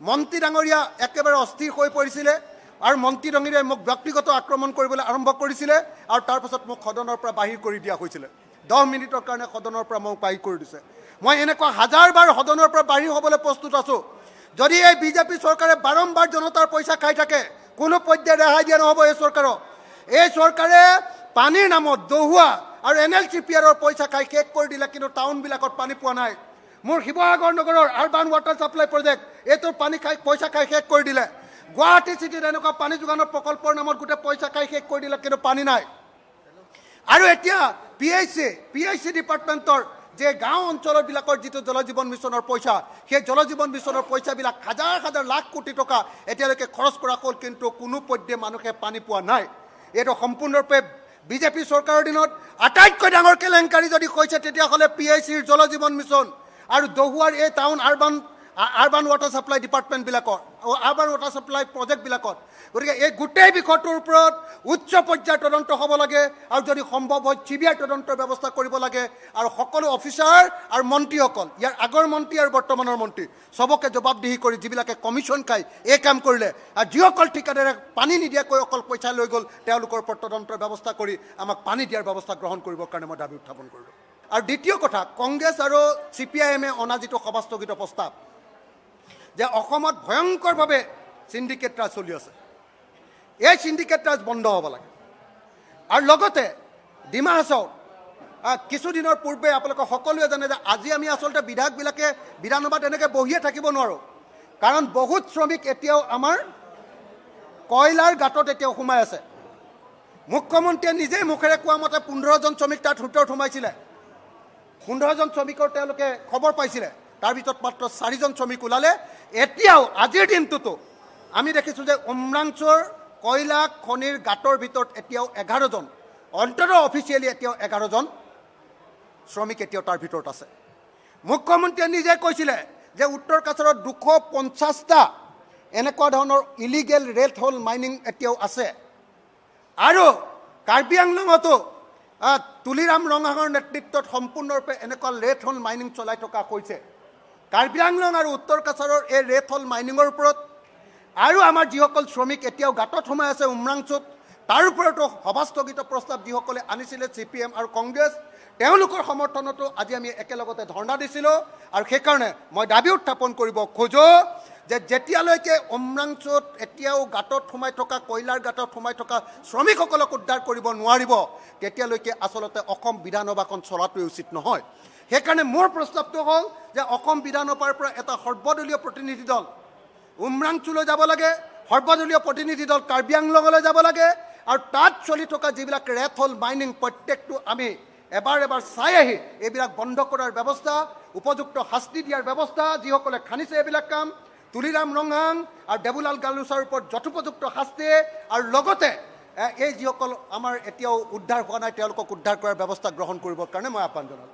মন্ত্ৰী ডাঙৰীয়া একেবাৰে অস্থিৰ হৈ পৰিছিলে আৰু মন্ত্ৰী ডাঙৰীয়াই মোক ব্যক্তিগত আক্ৰমণ কৰিবলৈ আৰম্ভ কৰিছিলে আৰু তাৰ পাছত মোক সদনৰ পৰা বাহিৰ কৰি দিয়া হৈছিলে 10 মিনিটৰ কাৰণে সদনৰ পৰা মোক বাহিৰ কৰি দিছে মই এনেকুৱা হাজাৰবাৰ সদনৰ পৰা বাহিৰ হ'বলৈ প্ৰস্তুত আছো যদি এই বিজেপি চৰকাৰে বাৰম্বাৰ জনতাৰ পইচা খাই থাকে কোনো পৰ্যায়ে ৰেহাই দিয়া নহ'ব এই চৰকাৰে পানীৰ নামত দহুৱা আৰু NLCPRৰ পইচা খাই শেষ কৰি দিলে কিন্তু টাউনবিলাকত পানী পোৱা নাই মোৰ শিৱসাগৰ নগৰৰ আৰবান ৱাটাৰ সাপ্লাই প্ৰজেক্ট এইটোৰ পানী খাই পইচা খাই শেষ কৰি দিলে গুৱাহাটী চিটিত এনেকুৱা পানী যোগানৰ প্ৰকল্পৰ নামত গোটেই পইচা খাই শেষ কৰি দিলে কিন্তু পানী নাই আৰু এতিয়া PIC ডিপাৰ্টমেণ্টৰ যে গাঁও অঞ্চলবিলাকৰ যিটো জল জীৱন মিছনৰ পইচা সেই জল জীৱন মিছনৰ পইচাবিলাক হাজাৰ হাজাৰ লাখ কোটি টকা এতিয়ালৈকে খৰচ কৰা হ'ল কিন্তু কোনো পৰ্যায়ে মানুহে পানী পোৱা নাই এইটো সম্পূৰ্ণৰূপে বিজেপি চৰকাৰৰ দিনত আটাইতকৈ ডাঙৰ কেলেংকাৰী যদি কৈছে তেতিয়াহ'লে PICৰ জল জীৱন মিছন আৰু দহুৱাৰ এই টাউন আৰবান ৱাটাৰ সাপ্লাই ডিপাৰ্টমেণ্টবিলাকৰ আৰবান ৱাটাৰ সাপ্লাই প্ৰজেক্টবিলাকত গতিকে এই গোটেই বিষয়টোৰ ওপৰত উচ্চ পৰ্যায়ৰ তদন্ত হ'ব লাগে আৰু যদি সম্ভৱ হয় CBI তদন্তৰ ব্যৱস্থা কৰিব লাগে আৰু সকলো অফিচাৰ আৰু মন্ত্ৰীসকল ইয়াৰ আগৰ মন্ত্ৰী আৰু বৰ্তমানৰ মন্ত্ৰী সবকে জবাবদিহি কৰি যিবিলাকে কমিশ্যন খাই এই কাম কৰিলে আৰু যিসকল ঠিকাদাৰে পানী নিদিয়াকৈ অকল পইচা লৈ গ'ল তেওঁলোকৰ ওপৰত তদন্তৰ ব্যৱস্থা কৰি আমাক পানী দিয়াৰ ব্যৱস্থা গ্ৰহণ কৰিবৰ কাৰণে মই দাবী উত্থাপন কৰিলোঁ আৰু দ্বিতীয় কথা কংগ্ৰেছ আৰু CPIMে অনা যিটো সভাস্থগিত প্ৰস্তাৱ যে অসমত ভয়ংকৰভাৱে সিন্ডিকেট ৰাজ চলি আছে এই সিন্ডিকেট ৰাজ বন্ধ হ'ব লাগে আৰু লগতে ডিমা হাছাওত কিছুদিনৰ পূৰ্বে আপোনালোকে সকলোৱে জানে যে আজি আমি আচলতে বিধায়কবিলাকে বিধানসভাত এনেকৈ বহিয়ে থাকিব নোৱাৰোঁ কাৰণ বহুত শ্ৰমিক এতিয়াও আমাৰ কয়লাৰ গাঁতত এতিয়াও সোমাই আছে মুখ্যমন্ত্ৰীয়ে নিজেই মুখেৰে কোৱা মতে 15জন শ্ৰমিক তাত ভিতৰত সোমাইছিলে 15জন শ্ৰমিকৰ তেওঁলোকে খবৰ পাইছিলে তাৰ ভিতৰত মাত্ৰ 4জন শ্ৰমিক ওলালে এতিয়াও আজিৰ দিনটোতো আমি দেখিছোঁ যে উমৰাংচুৰ কয়লা খনিৰ গাঁতৰ ভিতৰত এতিয়াও 11জন অন্ততঃ অফিচিয়েলি এতিয়াও 11জন শ্ৰমিক এতিয়াও তাৰ ভিতৰত আছে মুখ্যমন্ত্ৰীয়ে নিজে কৈছিলে যে উত্তৰ কাছাৰত 250টা এনেকুৱা ধৰণৰ ইলিগেল ৰেড হোল মাইনিং এতিয়াও আছে আৰু কাৰ্বি আংলঙতো তুলিৰাম ৰঙাঙৰ নেতৃত্বত সম্পূৰ্ণৰূপে এনেকুৱা ৰেড হোল মাইনিং চলাই থকা হৈছে কাৰ্বি আংলং আৰু উত্তৰ কাছাৰৰ এই ৰেড হোল মাইনিঙৰ ওপৰত আৰু আমাৰ যিসকল শ্ৰমিক এতিয়াও গাঁতত সোমাই আছে উমৰাংচুত তাৰ ওপৰতো সভাস্থগিত প্ৰস্তাৱ যিসকলে আনিছিলে CPM আৰু কংগ্ৰেছ তেওঁলোকৰ সমৰ্থনতো আজি আমি একেলগতে ধৰ্ণা দিছিলোঁ আৰু সেইকাৰণে মই দাবী উত্থাপন কৰিব খোজোঁ যে যেতিয়ালৈকে উমৰাংচুত এতিয়াও গাঁতত সোমাই থকা কয়লাৰ গাঁতত সোমাই থকা শ্ৰমিকসকলক উদ্ধাৰ কৰিব নোৱাৰিব তেতিয়ালৈকে আচলতে অসম বিধানসভাখন চলাটোৱে উচিত নহয় সেইকাৰণে মোৰ প্ৰস্তাৱটো হ'ল যে অসম বিধানসভাৰ পৰা এটা সৰ্বদলীয় প্ৰতিনিধি দল উমৰাংচুলৈ যাব লাগে সৰ্বদলীয় প্ৰতিনিধি দল কাৰ্বি আংলঙলৈ যাব লাগে আৰু তাত চলি থকা যিবিলাক ৰেড হোল মাইনিং প্ৰত্যেকটো আমি এবাৰ চাই আহি এইবিলাক বন্ধ কৰাৰ ব্যৱস্থা উপযুক্ত শাস্তি দিয়াৰ ব্যৱস্থা যিসকলে খানিছে এইবিলাক কাম তুলিৰাম ৰঙাং আৰু দেবুলাল গালুছাৰ ওপৰত যথোপযুক্ত শাস্তি আৰু লগতে এই যিসকল আমাৰ এতিয়াও উদ্ধাৰ হোৱা নাই তেওঁলোকক উদ্ধাৰ কৰাৰ ব্যৱস্থা গ্ৰহণ কৰিবৰ কাৰণে মই আহ্বান জনালোঁ